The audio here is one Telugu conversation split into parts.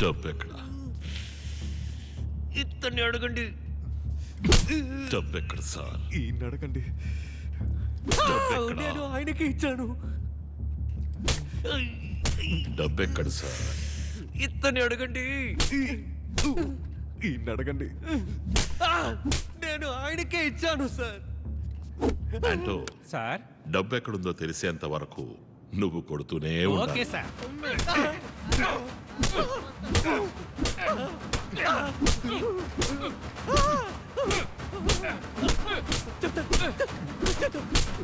డబ్బు ఎక్కడ? ఇతన్ని అడగండి. డబ్బు ఎక్కడ సార్? ఈయన అడగండి. నేను ఆయనకి ఇచ్చాను. డబ్బు ఎక్కడ సార్? ఇతన్ని అడగండి. ఈయన అడగండి. నేను ఆయనకే ఇచ్చాను సార్. అంటూ సార్ డబ్బు ఎక్కడుందో తెలిసేంత వరకు నువ్వు కొడుతూనే ఓకే ఉండాలి. సార్.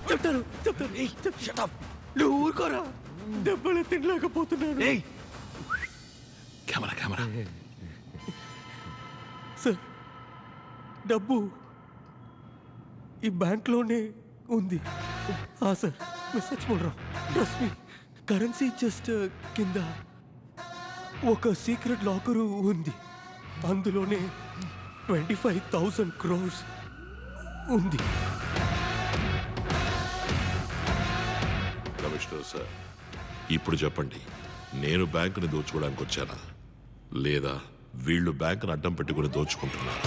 చెప్తాను. నువ్వు ఊరుకోరా. దెబ్బలు తినలేకపోతున్నాను. Camera camera. సార్, డబ్బు ఈ బ్యాంక్లోనే ఉంది. సార్, मैं सच बोल रहा हूँ. Trust me. కరెన్సీ జస్ట్ కింద ఒక సీక్రెట్ లాకరు ఉంది. అందులోనే 25,000 crores ఉంది. కమిషనర్ సార్, ఇప్పుడు చెప్పండి, నేను బ్యాంకుని దోచుకోవడానికి వచ్చానా లేదా వీళ్ళు బ్యాంకును అడ్డం పెట్టుకుని దోచుకుంటున్నారా?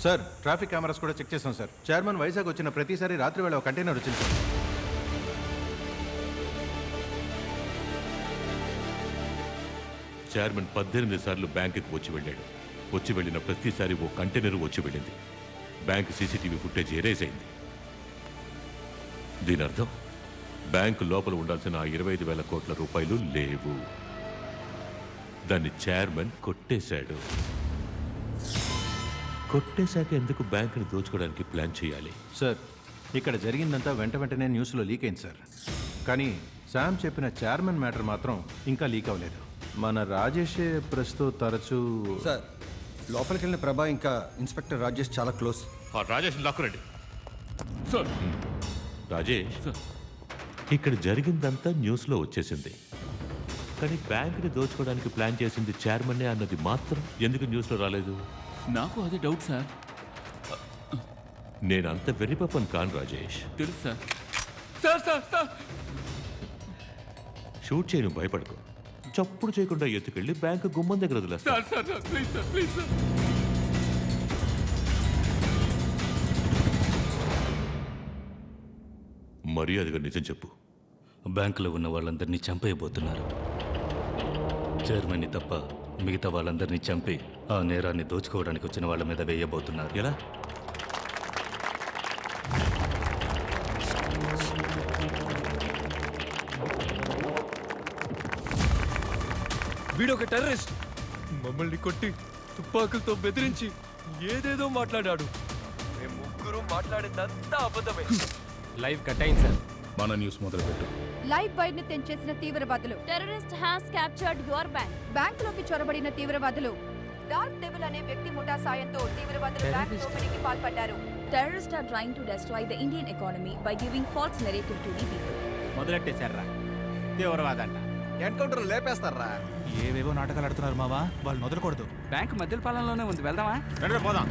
సార్, ట్రాఫిక్ కెమెరాస్ కూడా చెక్ చేసాం సార్. చైర్మన్ వైజాగ్ వచ్చిన ప్రతిసారి రాత్రి వేళ ఒక కంటైనర్ వచ్చింది సార్. చైర్మన్ 18 సార్లు బ్యాంకుకి వచ్చి వెళ్ళాడు. వచ్చి వెళ్ళిన ప్రతిసారి ఓ కంటైనర్ వచ్చి వెళ్ళింది. బ్యాంక్ సీసీటీవీ ఫుటేజ్ ఎరేజ్ అయింది. దీని అర్థం బ్యాంకు లోపల ఉండాల్సిన 25,000 కోట్ల రూపాయలు లేవు. దాన్ని చైర్మన్ కొట్టేశాడు. కొట్టేశాక ఎందుకు బ్యాంకుని దోచుకోవడానికి ప్లాన్ చేయాలి? సార్, ఇక్కడ జరిగిందంతా వెంటనే న్యూస్లో లీక్ అయింది సార్. కానీ శామ్ చెప్పిన చైర్మన్ మ్యాటర్ మాత్రం ఇంకా లీక్ అవ్వలేదు. మన రాజేషే ప్రస్తుతం తరచూ సార్, లోపలికి వెళ్ళిన ప్రభా ఇంకా ఇన్స్పెక్టర్ రాజేష్ చాలా క్లోజ్. రాజేష్ లాక్కురండి సార్. రాజేష్, ఇక్కడ జరిగిందంతా న్యూస్లో వచ్చేసింది. కానీ బ్యాంకుని దోచుకోవడానికి ప్లాన్ చేసింది చైర్మన్నే అన్నది మాత్రం ఎందుకు న్యూస్లో రాలేదు? నాకు అదే డౌట్ సార్. నేనంత వెర్రిపప్పని కాను రాజేష్. తెలుసు sir. Sir sir sir shoot చేయను, భయపడుకో. చప్పుడు చేయకుండా ఎత్తుకెళ్ళి బ్యాంకు గుమ్మం దగ్గర వదిలేస్తా. Sir sir sir please sir, please sir. మర్యాదగా నిజం చెప్పు. బ్యాంకులో ఉన్న వాళ్ళందరినీ చంపేయబోతున్నారు. చైర్మన్ని తప్ప మిగతా వాళ్ళందరినీ చంపి ఆ నేరాన్ని దోచుకోవడానికి వచ్చిన వాళ్ళ మీద వేయబోతున్నారు. ఎలా? వీడొక టెర్రరిస్ట్. మమ్మల్ని కొట్టి తుపాకులతో బెదిరించి ఏదేదో మాట్లాడాడు. మేము ముగ్గురు మాట్లాడిందంతా అబద్ధమే. లైవ్ కట్ అయింది సార్. మన న్యూస్ మొదలుపెట్టు. లైవ్ వైర్ ని తెంచేసిన తీవ్రవాదులు. Terrorist has captured your bank. బ్యాంకులోకి చొరబడిన తీవ్రవాదులు. డార్క్ డెవిల్ అనే వ్యక్తి ముఠా సాయంతో తీవ్రవాదులు బ్యాంక్ దోపిడీకి పాల్పడ్డారు. Terrorists are trying to destroy the Indian economy by giving false narrative to the people. మొదలెట్టేశారా తీవ్రవాదంట. ఎన్కౌంటర్ లేపేస్తారా? ఏవేవో నాటకాలు ఆడుతున్నారు మావా, వాళ్ళు వదలకూడదు. బ్యాంక్ మధ్య పాలనలోనే ఉంది, వెళ్దామా? పోదాం.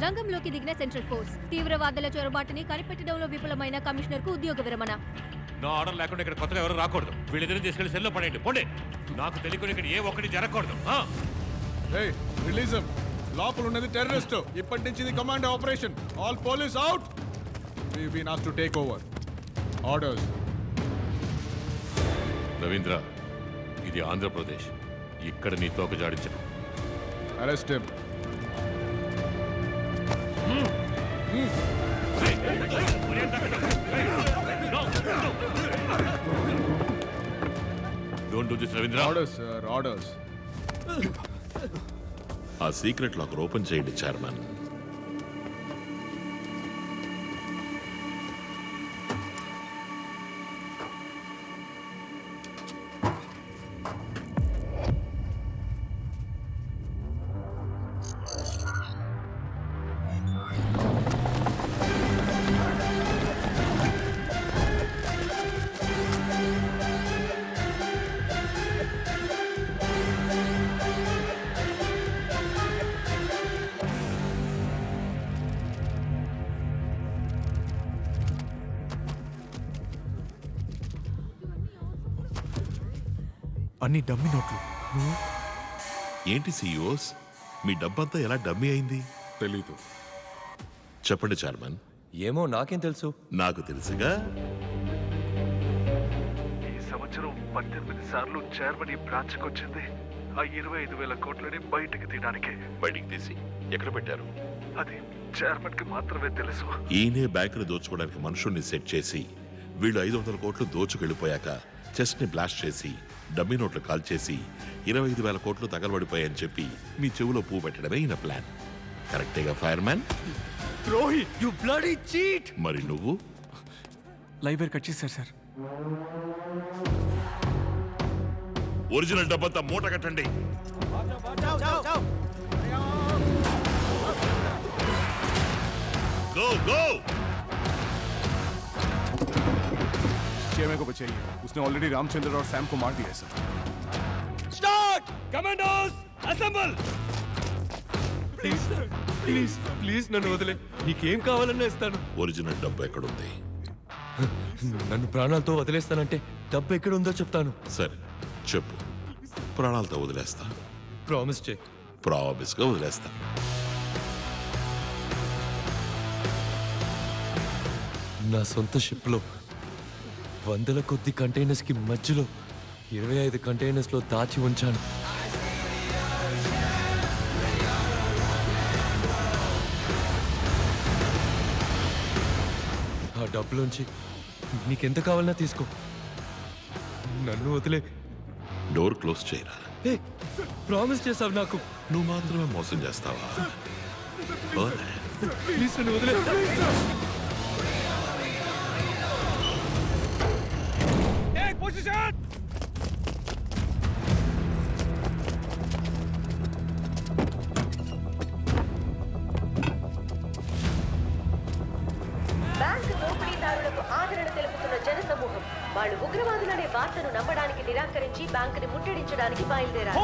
రంగంలోకి దిగిన సెంట్రల్ ఫోర్స్. తీవ్రవాదుల చొరబాటుని కనిపెట్టడంలో విఫలమైన కమిషనర్ కు ఉద్యోగ విరమణ. నా ఆర్డర్ లేకుండా ఇక్కడ కొత్తగా ఎవరు రాకూడదు. వీళ్ళిద్దరిని తీసుకెళ్లి సెల్లో పడేయండి. పోండి. నాకు తెలియకుండా ఇక్కడ ఏ ఒక్కటి జరగకూడదు. రిలీజ్ లోపల ఉన్నది టెర్రరిస్ట్. ఇప్పటి నుంచి ఇది command operation. All police out. We been asked to take over orders. Ravindra, ఇది ఆంధ్రప్రదేశ్. ఇక్కడ నీ తోక జాడించను. Arrest him. Don't do this, Ravindra. Orders, sir. Orders. ఆ సీక్రెట్ లాకర్ ఓపెన్ చేయండి చైర్మన్. అన్ని డమ్మి నోట్లు. ఏంటి సీఈఓస్, మీ డబ్బంతా ఎలా డమ్మీ అయింది? తెలీదు. చెప్పండి చైర్మన్. ఏమో నాకేం తెలుసు. నాకు తెలుసుగా. ఈ సంవత్సరం 18 సార్లు చైర్మన్ ఈ బ్రాంచ్కి వచ్చింది. ఆ 25,000 కోట్లని బయటికి తీయడానికి. బయటికి తీసి ఎక్కడ పెట్టారు? అది చైర్మన్ కి మాత్రమే తెలుసు. ఈయనే బ్యాంకుని దోచుకోవడానికి మనుషుల్ని సెట్ చేసి వీళ్ళు 500 కోట్లు దోచుకెళ్ళిపోయాక చెస్ట్ ని బ్లాస్ట్ చేసి డమ్మీ నోట్లు కాల్ చేసి 25,000 కోట్లు తగలబడిపోయాయని చెప్పి మీ చెవులో పువ్వు పెట్టడమే ఈయన ప్లాన్. కరెక్టేగా ఫైర్ మ్యాన్? ద్రోహి, యు బ్లడీ చీట్. మరి నువ్వు? లైవ్ వైర్ కట్ చేశారు సార్. ఒరిజినల్ డబ్బంతా మూట కట్టండి. Go go. चेयरमैन को बचाइए, उसने ऑलरेडी रामचंद्र और सैम को मार दिया है sir. Start. Commandos assemble. Please please please నన్ను వదిలే. నీకేం కావాలన్నా ఇస్తాను. ఒరిజినల్ డబ్బు ఎక్కడుంది? నన్ను ప్రాణాలతో వదిలేస్తానంటే డబ్బు ఎక్కడుందో చెప్తాను. సరే చెప్పు. ప్రాణాలతో వదిలేస్తా. ప్రామిస్ చేయి. ప్రామిస్ గా వదిలేస్తా. నా సొంత షిప్లో 100 కొద్ది కంటైనర్స్ కి మధ్యలో 25 కంటైనర్స్ లో దాచి ఉంచాను. ఆ డబ్బులోంచి నీకెంత కావాలన్నా తీసుకో. నన్ను వదిలే. డోర్ క్లోజ్ చేయరా. ప్రామిస్ చేసావు నాకు. నువ్వు మాత్రమే మోసం చేస్తావా? ప్లీజ్ నన్ను వదిలే. బ్యాంకు దోపిడీదారులకు ఆదరణ తెలుపుతున్న జనసమూహం వాళ్ళు ఉగ్రవాదులనే వార్తను నమ్మడానికి నిరాకరించి బ్యాంకుని ముట్టడించడానికి బయలుదేరారు.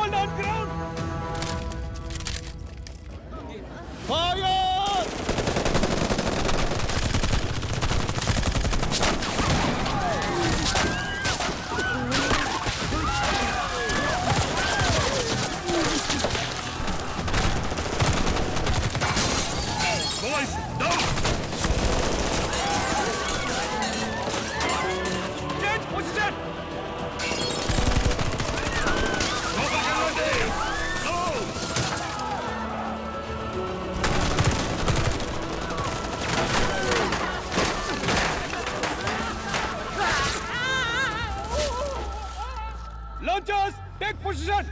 Launchers, take position!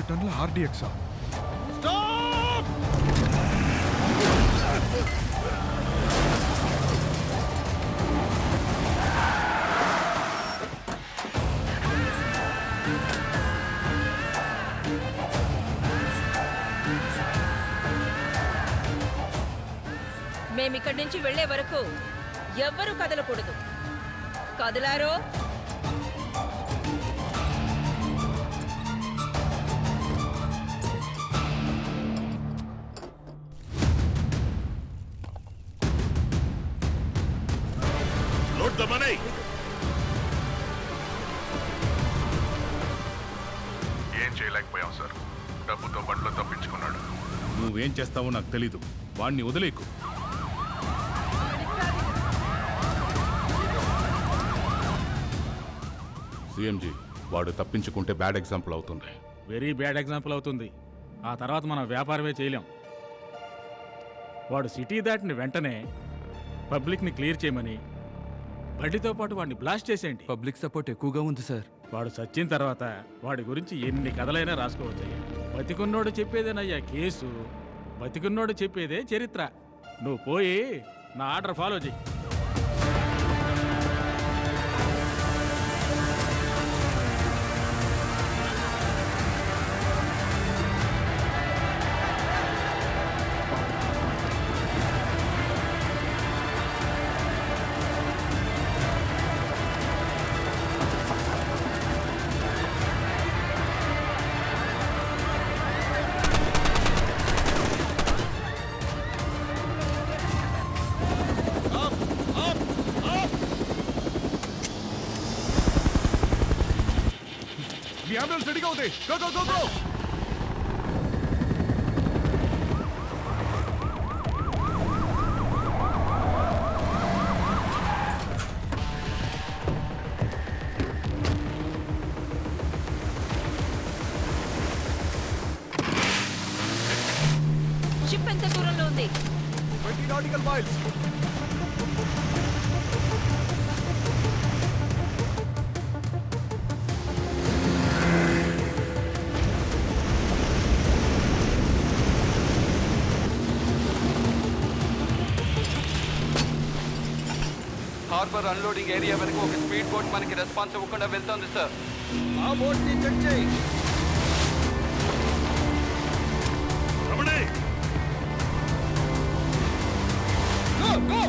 టన్నుల RDX. మేమిక్కడి నుంచి వెళ్లే వరకు ఎవ్వరూ కదలకూడదు. కదలారో the money. ఏం చేయలేకపోయాం సార్. డబ్బుతో బండ్లో తప్పించుకున్నాడు. నువ్వేం చేస్తావో నాకు తెలీదు. వాణ్ణి వదిలేకు. సిఎంజీ వాడు తప్పించుకుంటే బ్యాడ్ ఎగ్జాంపుల్ అవుతుంది. వెరీ బ్యాడ్ ఎగ్జాంపుల్ అవుతుంది. ఆ తర్వాత మనం వ్యాపారమే చేయలేం. వాడు సిటీ దాటిన వెంటనే పబ్లిక్ని క్లియర్ చేయమని బండితో పాటు వాడిని బ్లాస్ట్ చేసేయండి. పబ్లిక్ సపోర్ట్ ఎక్కువగా ఉంది సార్. వాడు చచ్చిన తర్వాత వాడి గురించి ఎన్ని కథలైనా రాసుకోవచ్చయ్యా. బతికున్నోడు చెప్పేదేనయ్యా కేసు, బతికున్నోడు చెప్పేదే చరిత్ర. నువ్వు పోయి నా ఆర్డర్ ఫాలో చెయ్యి. The ambulance ready go there. Go, go, go, go. Ship ఎంత దూరంలో ఉంది? 20 nautical miles. Harbour unloading area వరకు ఒక స్పీడ్ బోట్ మనకి రెస్పాన్స్ ఇవ్వకుండా వెళ్తోంది సార్. ఆ బోట్ ని చెక్ చేయి. Go, go.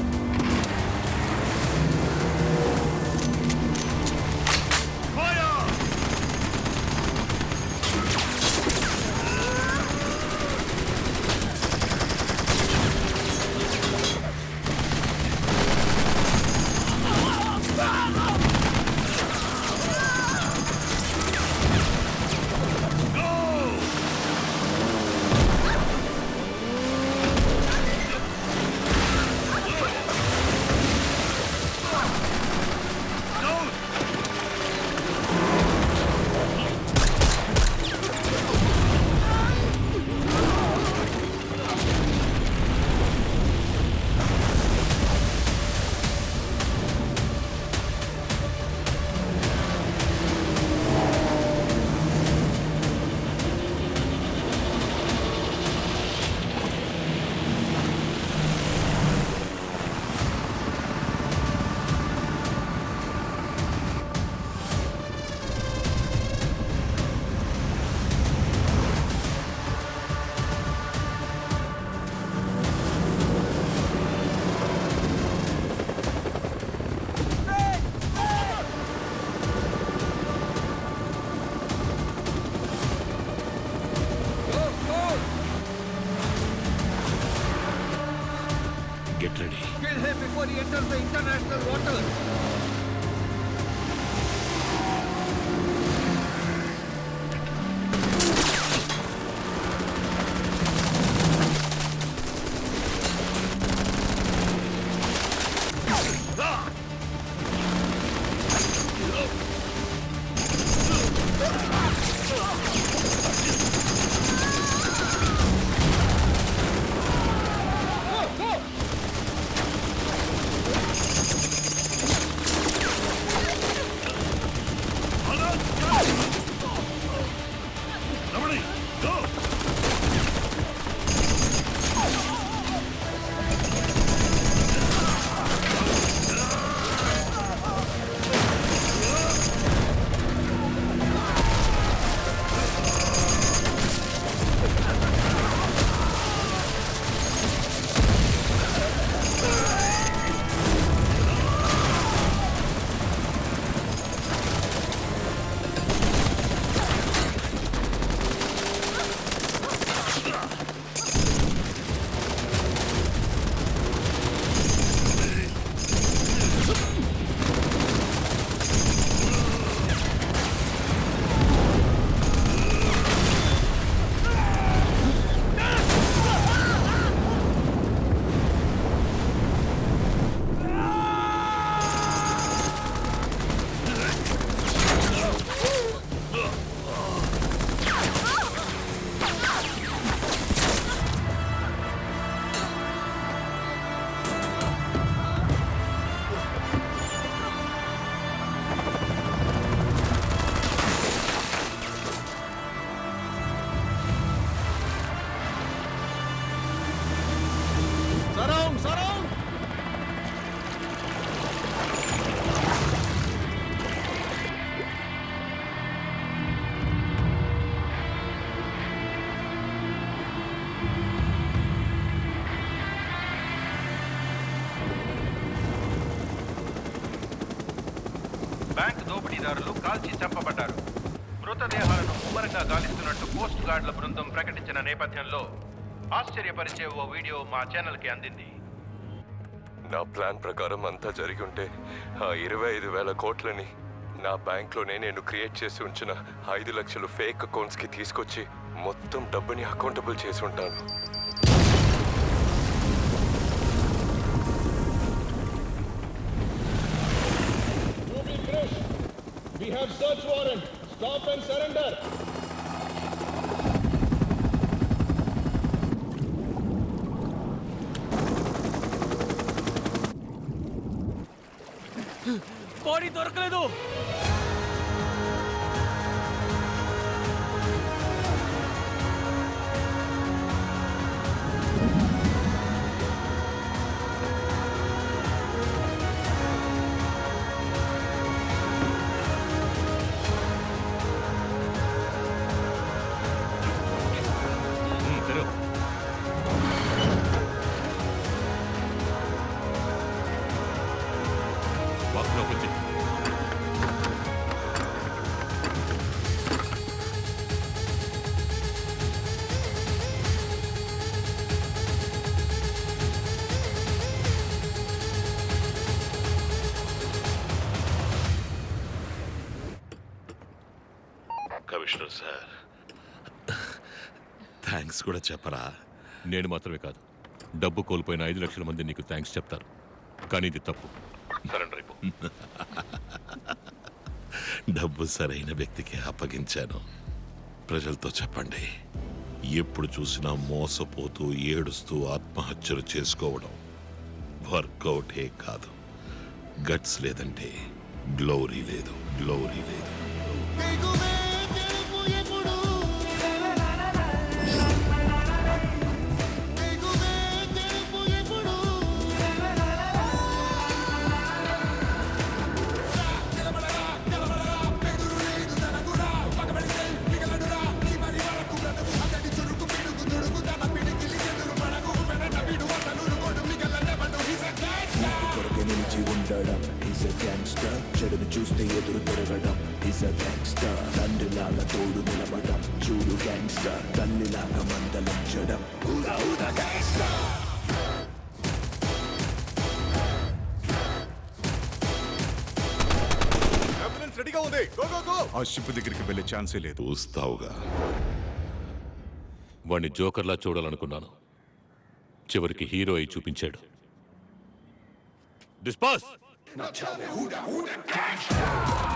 Get ready. Kill him before he enters the international waters. దోపిడీదారులు కాల్చి చంపబడ్డారు. మృతదేహాలను ముమ్మరంగా గాలిస్తున్నట్టు కోస్ట్ గార్డుల బృందం ప్రకటించిన నేపథ్యంలో ఆశ్చర్యపరిచే ఓ వీడియో మా ఛానల్కి అందింది. నా ప్లాన్ ప్రకారం అంతా జరిగి ఉంటే ఆ 25,000 కోట్లని నా బ్యాంక్లోనే నేను క్రియేట్ చేసి ఉంచిన 5 లక్షలు ఫేక్ అకౌంట్స్కి తీసుకొచ్చి మొత్తం డబ్బుని అకౌంటబుల్ చేసి ఉంటాను. We have search warrant. Stop and surrender. Body దొరకలేదు. కమిషనర్ సార్, థ్యాంక్స్ కూడా చెప్పరా? నేను మాత్రమే కాదు, డబ్బు కోల్పోయిన 5 లక్షల మంది నీకు థ్యాంక్స్ చెప్తారు. కానీ ఇది తప్పు. సరెండర్ అయిపో. డబ్బు సరైన వ్యక్తికి అప్పగించాను. ప్రజలతో చెప్పండి, ఎప్పుడు చూసినా మోసపోతూ ఏడుస్తూ ఆత్మహత్యలు చేసుకోవడం వర్కౌటే కాదు. గట్స్ లేదంటే గ్లోరీ లేదు, గ్లోరీ లేదు. చెడును చూస్తే ఎదురు తిరగడం. Is a gangster. తండ్రిలాగా తోడు నిలబడం. చూడు గ్యాంగ్స్టర్. తల్లిలాగా మందలించడం. ఊరా ఊరా గ్యాంగ్స్టర్. అంబులెన్స్ రెడీగా ఉంది. Go go go. ఆ షిప్ దగ్గరికి వెళ్ళే ఛాన్సే లేదు. చూస్తావుగా. వాణ్ణి జోకర్లా చూడాలనుకున్నాను, చివరికి హీరో అయి చూపించాడు. డిస్పాస్. Now tell me who the gangster?